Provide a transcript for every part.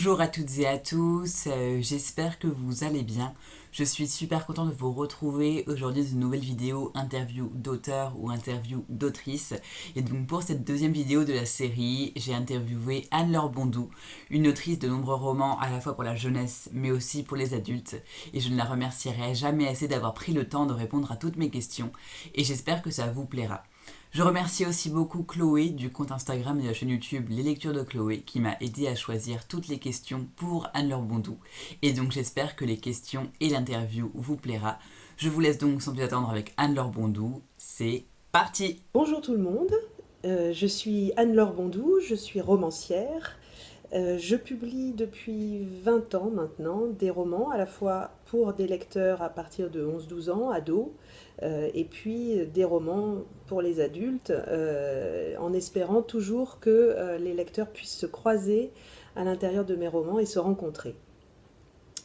Bonjour à toutes et à tous, j'espère que vous allez bien. Je suis super contente de vous retrouver aujourd'hui dans une nouvelle vidéo interview d'auteur ou interview d'autrice. Et donc pour cette deuxième vidéo de la série, j'ai interviewé Anne-Laure Bondou, une autrice de nombreux romans à la fois pour la jeunesse mais aussi pour les adultes. Et je ne la remercierai jamais assez d'avoir pris le temps de répondre à toutes mes questions et j'espère que ça vous plaira. Je remercie aussi beaucoup Chloé du compte Instagram et de la chaîne YouTube Les Lectures de Chloé qui m'a aidé à choisir toutes les questions pour Anne-Laure Bondou. Et donc j'espère que les questions et l'interview vous plaira. Je vous laisse donc sans plus attendre avec Anne-Laure Bondou. C'est parti! Bonjour tout le monde, je suis Anne-Laure Bondou, je suis romancière. Je publie depuis 20 ans maintenant des romans, à la fois pour des lecteurs à partir de 11-12 ans, ados, et puis des romans pour les adultes, en espérant toujours que les lecteurs puissent se croiser à l'intérieur de mes romans et se rencontrer.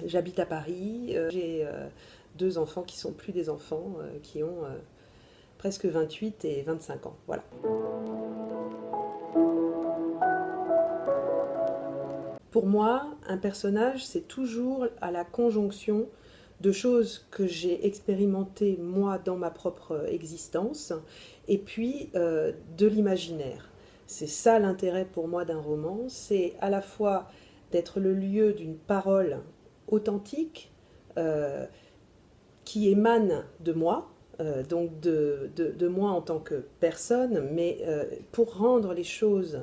J'habite à Paris, j'ai deux enfants qui sont plus des enfants, qui ont presque 28 et 25 ans. Voilà. Pour moi, un personnage, c'est toujours à la conjonction de choses que j'ai expérimentées moi dans ma propre existence et puis de l'imaginaire. C'est ça l'intérêt pour moi d'un roman, c'est à la fois d'être le lieu d'une parole authentique euh, qui émane de moi, donc de moi en tant que personne, mais pour rendre les choses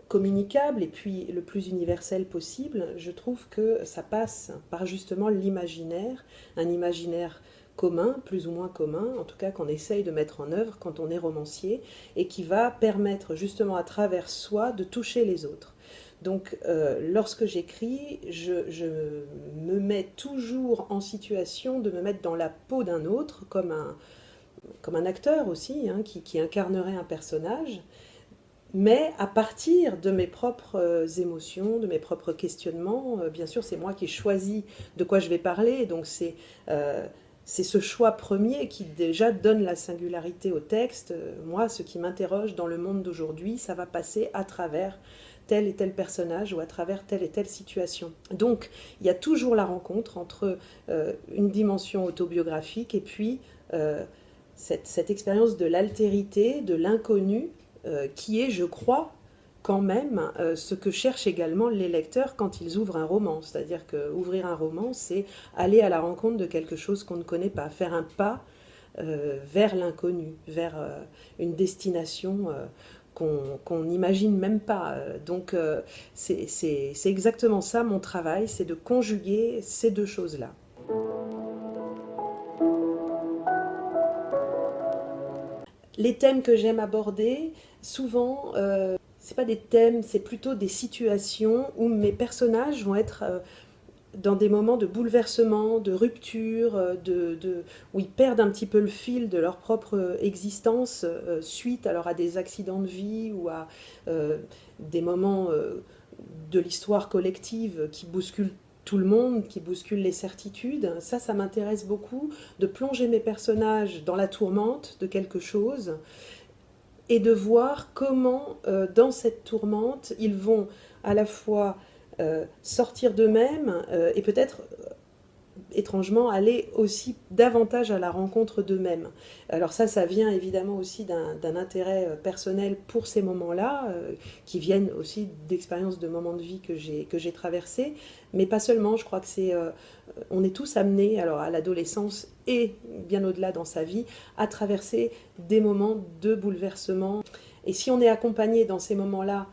communicable et puis le plus universel possible, je trouve que ça passe par justement l'imaginaire, un imaginaire commun, plus ou moins commun, en tout cas qu'on essaye de mettre en œuvre quand on est romancier, et qui va permettre justement à travers soi de toucher les autres. Donc lorsque j'écris, je me mets toujours en situation de me mettre dans la peau d'un autre, comme un acteur aussi, hein, qui incarnerait un personnage, mais à partir de mes propres émotions, de mes propres questionnements. Bien sûr, c'est moi qui choisis de quoi je vais parler, donc c'est ce choix premier qui déjà donne la singularité au texte. Moi, ce qui m'interroge dans le monde d'aujourd'hui, ça va passer à travers tel et tel personnage ou à travers telle et telle situation. Donc, il y a toujours la rencontre entre une dimension autobiographique et puis cette expérience de l'altérité, de l'inconnu, qui est, je crois, quand même ce que cherchent également les lecteurs quand ils ouvrent un roman. C'est-à-dire qu'ouvrir un roman, c'est aller à la rencontre de quelque chose qu'on ne connaît pas, faire un pas vers l'inconnu, vers une destination qu'on n'imagine même pas. Donc c'est exactement ça mon travail, c'est de conjuguer ces deux choses-là. Les thèmes que j'aime aborder, souvent, c'est pas des thèmes, c'est plutôt des situations où mes personnages vont être dans des moments de bouleversement, de rupture, où ils perdent un petit peu le fil de leur propre existence suite alors à des accidents de vie ou à des moments de l'histoire collective qui bousculent tout le monde, qui bousculent les certitudes. Ça m'intéresse beaucoup, de plonger mes personnages dans la tourmente de quelque chose et de voir comment, dans cette tourmente, ils vont à la fois sortir d'eux-mêmes et peut-être étrangement aller aussi davantage à la rencontre d'eux-mêmes. Alors ça vient évidemment aussi d'un intérêt personnel pour ces moments-là, qui viennent aussi d'expériences de moments de vie que j'ai traversés, mais pas seulement. Je crois que on est tous amenés, alors à l'adolescence et bien au-delà dans sa vie, à traverser des moments de bouleversement. Et si on est accompagné dans ces moments-là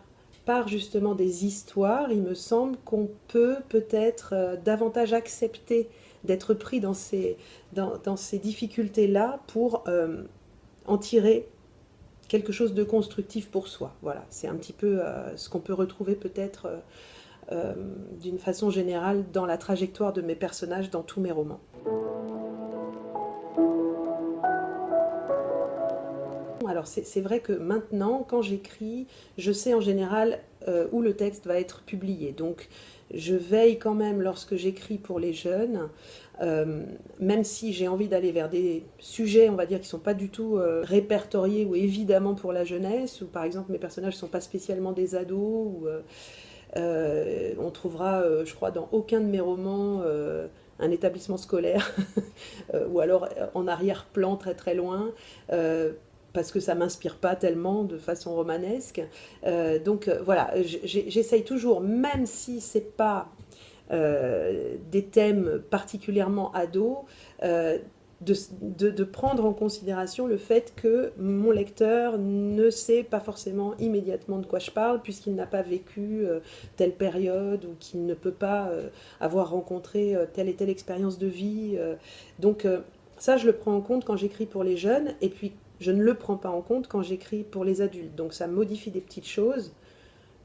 par justement des histoires, il me semble qu'on peut peut-être davantage accepter d'être pris dans ces difficultés-là pour en tirer quelque chose de constructif pour soi. Voilà, c'est un petit peu ce qu'on peut retrouver peut-être d'une façon générale dans la trajectoire de mes personnages dans tous mes romans. Alors c'est vrai que maintenant, quand j'écris, je sais en général où le texte va être publié. Donc je veille quand même lorsque j'écris pour les jeunes, même si j'ai envie d'aller vers des sujets, on va dire, qui ne sont pas du tout répertoriés ou évidemment pour la jeunesse, ou par exemple mes personnages ne sont pas spécialement des ados, ou, On trouvera, je crois, dans aucun de mes romans un établissement scolaire, ou alors en arrière-plan très très loin. Parce que ça m'inspire pas tellement de façon romanesque. Donc voilà, j'essaye toujours, même si c'est pas des thèmes particulièrement ados, euh, de prendre en considération le fait que mon lecteur ne sait pas forcément immédiatement de quoi je parle, puisqu'il n'a pas vécu telle période, ou qu'il ne peut pas avoir rencontré telle et telle expérience de vie. Donc ça, je le prends en compte quand j'écris pour les jeunes, et puis je ne le prends pas en compte quand j'écris pour les adultes. Donc ça modifie des petites choses.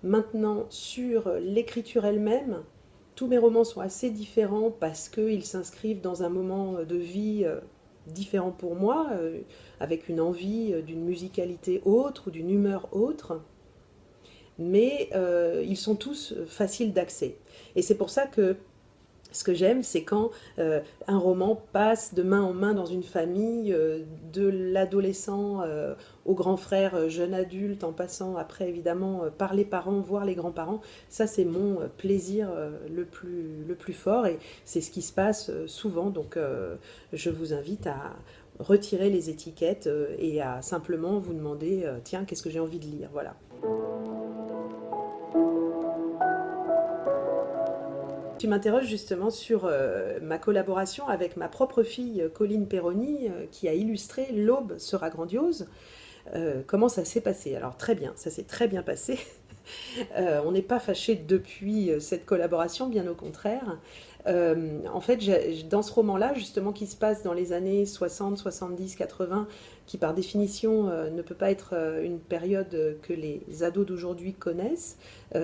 Maintenant, sur l'écriture elle-même, tous mes romans sont assez différents parce qu'ils s'inscrivent dans un moment de vie différent pour moi, avec une envie d'une musicalité autre ou d'une humeur autre. Mais ils sont tous faciles d'accès. Et c'est pour ça que ce que j'aime, c'est quand un roman passe de main en main dans une famille, de l'adolescent au grand frère jeune adulte, en passant après évidemment par les parents, voire les grands-parents. Ça, c'est mon plaisir le plus fort, et c'est ce qui se passe souvent. Donc je vous invite à retirer les étiquettes et à simplement vous demander, tiens, qu'est-ce que j'ai envie de lire, voilà. Tu m'interroges justement sur ma collaboration avec ma propre fille Colline Perroni, qui a illustré L'Aube sera grandiose. Comment ça s'est passé? Alors très bien, ça s'est très bien passé. On n'est pas fâchés depuis cette collaboration, bien au contraire. En fait, dans ce roman-là, justement, qui se passe dans les années 60, 70, 80, qui par définition ne peut pas être une période que les ados d'aujourd'hui connaissent,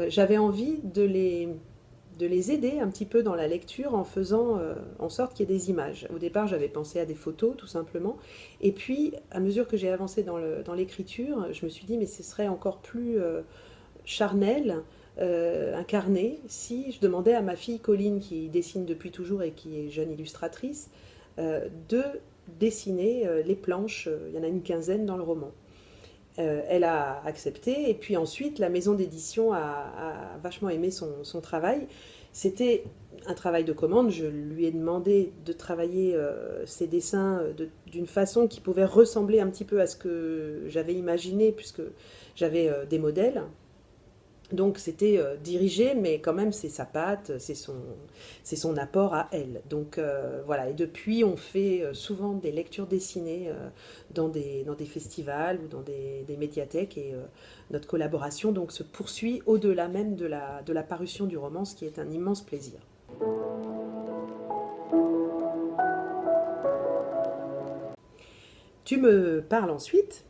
j'avais envie de les aider un petit peu dans la lecture en faisant en sorte qu'il y ait des images. Au départ, j'avais pensé à des photos, tout simplement. Et puis, à mesure que j'ai avancé dans l'écriture, je me suis dit, mais ce serait encore plus charnel, incarné, si je demandais à ma fille Colline, qui dessine depuis toujours et qui est jeune illustratrice, de dessiner les planches. Il y en a une quinzaine dans le roman. Elle a accepté, et puis ensuite la maison d'édition a vachement aimé son travail. C'était un travail de commande. Je lui ai demandé de travailler ses dessins d'une façon qui pouvait ressembler un petit peu à ce que j'avais imaginé, puisque j'avais des modèles. Donc c'était dirigé, mais quand même c'est sa patte, c'est son apport à elle. Donc voilà, et depuis on fait souvent des lectures dessinées dans des festivals ou dans des médiathèques, et notre collaboration donc se poursuit au-delà même de la parution du roman, ce qui est un immense plaisir. Tu me parles ensuite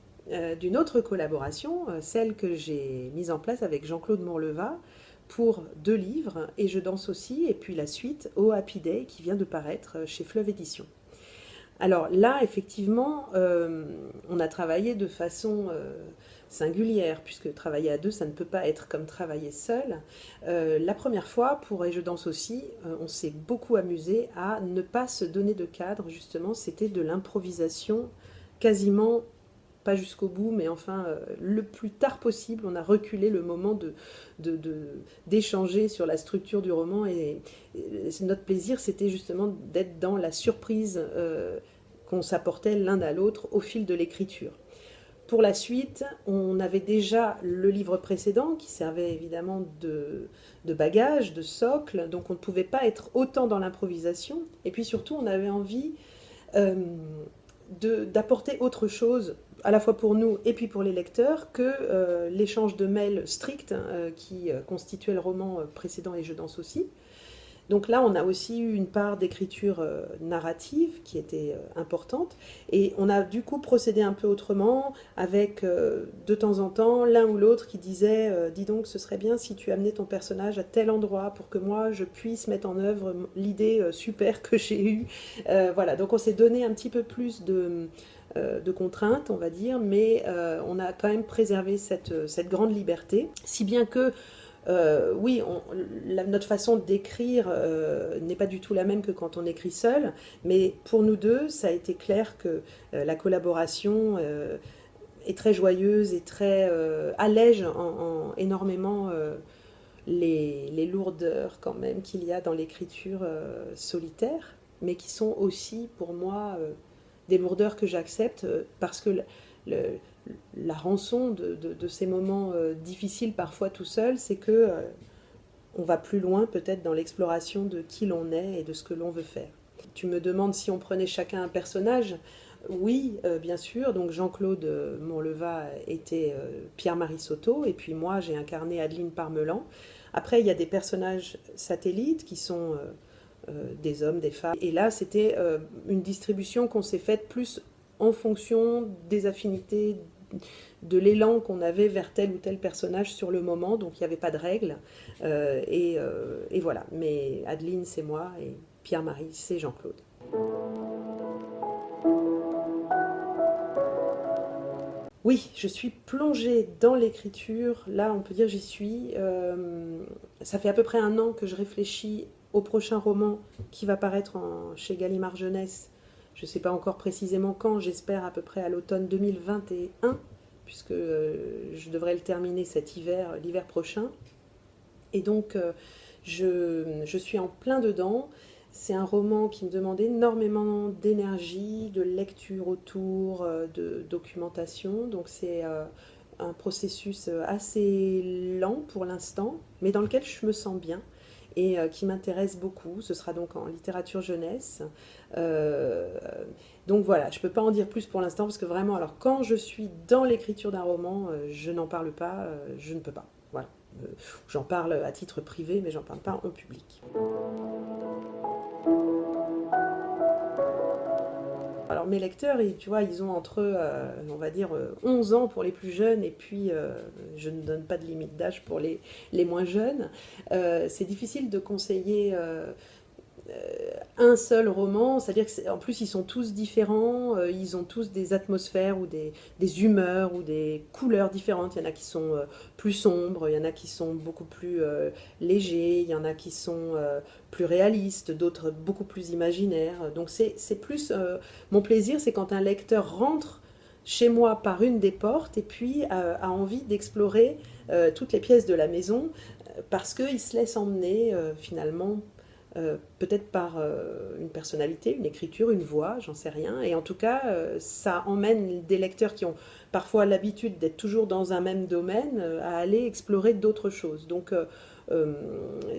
d'une autre collaboration, celle que j'ai mise en place avec Jean-Claude Morleva pour 2 livres, Et je danse aussi, et puis la suite, Oh Happy Day, qui vient de paraître chez Fleuve Édition. Alors là, effectivement, on a travaillé de façon singulière, puisque travailler à 2, ça ne peut pas être comme travailler seul. La première fois, pour Et je danse aussi, on s'est beaucoup amusé à ne pas se donner de cadre, justement, c'était de l'improvisation quasiment, pas jusqu'au bout, mais enfin, le plus tard possible, on a reculé le moment d'échanger sur la structure du roman, et notre plaisir, c'était justement d'être dans la surprise qu'on s'apportait l'un à l'autre au fil de l'écriture. Pour la suite, on avait déjà le livre précédent qui servait évidemment de bagage, de socle, donc on ne pouvait pas être autant dans l'improvisation, et puis surtout on avait envie d'apporter autre chose, à la fois pour nous et puis pour les lecteurs, que l'échange de mails strict qui constituait le roman précédent, Et je danse aussi. Donc là, on a aussi eu une part d'écriture narrative qui était importante, et on a du coup procédé un peu autrement, avec de temps en temps l'un ou l'autre qui disait dis donc, ce serait bien si tu amenais ton personnage à tel endroit pour que moi je puisse mettre en œuvre l'idée super que j'ai eue. Voilà, donc on s'est donné un petit peu plus de contraintes, on va dire, mais on a quand même préservé cette grande liberté, si bien que oui, notre façon d'écrire n'est pas du tout la même que quand on écrit seul, mais pour nous deux, ça a été clair que la collaboration est très joyeuse et très allège énormément les lourdeurs quand même qu'il y a dans l'écriture solitaire, mais qui sont aussi pour moi des lourdeurs que j'accepte parce que le- la rançon de ces moments difficiles parfois tout seul, c'est que on va plus loin peut-être dans l'exploration de qui l'on est et de ce que l'on veut faire. Tu me demandes si on prenait chacun un personnage. Oui, bien sûr. Donc Jean-Claude Monleva était Pierre-Marie Soto, et puis moi j'ai incarné Adeline Parmelan. Après, il y a des personnages satellites qui sont des hommes, des femmes. Et là, c'était une distribution qu'on s'est faite plus en fonction des affinités, de l'élan qu'on avait vers tel ou tel personnage sur le moment. Donc il n'y avait pas de règles. Et voilà. Mais Adeline, c'est moi, et Pierre-Marie, c'est Jean-Claude. Oui, je suis plongée dans l'écriture. Là, on peut dire j'y suis. Ça fait à peu près un an que je réfléchis au prochain roman qui va paraître chez Gallimard Jeunesse. Je ne sais pas encore précisément quand, j'espère à peu près à l'automne 2021, puisque je devrais le terminer cet hiver, l'hiver prochain. Et donc, je suis en plein dedans. C'est un roman qui me demande énormément d'énergie, de lecture autour, de documentation. Donc c'est un processus assez lent pour l'instant, mais dans lequel je me sens bien et qui m'intéresse beaucoup. Ce sera donc en littérature jeunesse. Euh, donc voilà, je ne peux pas en dire plus pour l'instant parce que vraiment, alors quand je suis dans l'écriture d'un roman, je n'en parle pas, je ne peux pas. Voilà. Euh, J'en parle à titre privé, mais j'en parle pas en public. Alors mes lecteurs, tu vois, ils ont entre, on va dire, 11 ans pour les plus jeunes, et puis je ne donne pas de limite d'âge pour les moins jeunes. C'est difficile de conseiller un seul roman, c'est-à-dire qu'en plus ils sont tous différents, ils ont tous des atmosphères ou des humeurs ou des couleurs différentes. Il y en a qui sont plus sombres, il y en a qui sont beaucoup plus légers, il y en a qui sont plus réalistes, d'autres beaucoup plus imaginaires. Donc c'est plus mon plaisir, c'est quand un lecteur rentre chez moi par une des portes et puis a envie d'explorer toutes les pièces de la maison parce qu'il se laisse emmener finalement peut-être par une personnalité, une écriture, une voix, j'en sais rien. Et en tout cas, ça emmène des lecteurs qui ont parfois l'habitude d'être toujours dans un même domaine à aller explorer d'autres choses. Donc, euh,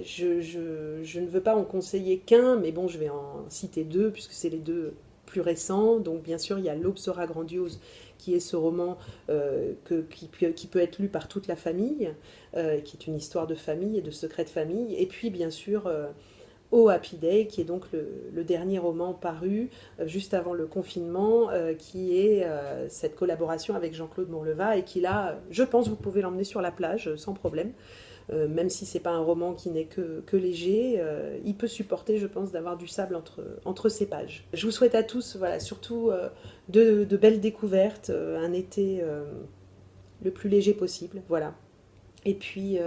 je ne veux pas en conseiller qu'un, mais bon, je vais en citer deux, puisque c'est les deux plus récents. Donc, bien sûr, il y a L'aube sera grandiose, qui est ce roman qui peut être lu par toute la famille, qui est une histoire de famille et de secret de famille. Et puis, bien sûr, Oh Happy Day, qui est donc le dernier roman paru juste avant le confinement, qui est cette collaboration avec Jean-Claude Monleva et qui là, je pense, vous pouvez l'emmener sur la plage sans problème. Même si c'est pas un roman qui n'est que léger, il peut supporter, je pense, d'avoir du sable entre ses pages. Je vous souhaite à tous, voilà, surtout de belles découvertes, un été le plus léger possible, voilà, et puis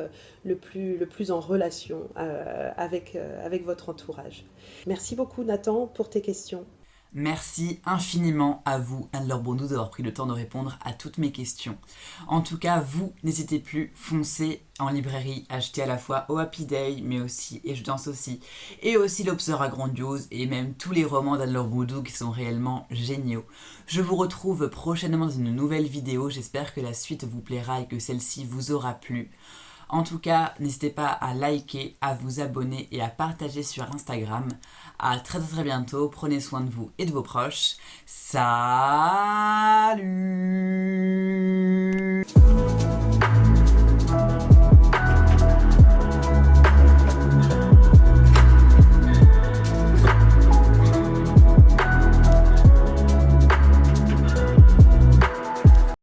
le plus en relation avec votre entourage. Merci beaucoup Nathan pour tes questions. Merci infiniment à vous, Anne-Laure Bondou, d'avoir pris le temps de répondre à toutes mes questions. En tout cas, vous, n'hésitez plus, foncez en librairie, achetez à la fois Oh Happy Day, mais aussi Et je danse aussi, et aussi L'aube sera grandiose, et même tous les romans d'Anne-Laure Bondou qui sont réellement géniaux. Je vous retrouve prochainement dans une nouvelle vidéo, j'espère que la suite vous plaira et que celle-ci vous aura plu. En tout cas, n'hésitez pas à liker, à vous abonner et à partager sur Instagram. À très très bientôt, prenez soin de vous et de vos proches. Salut!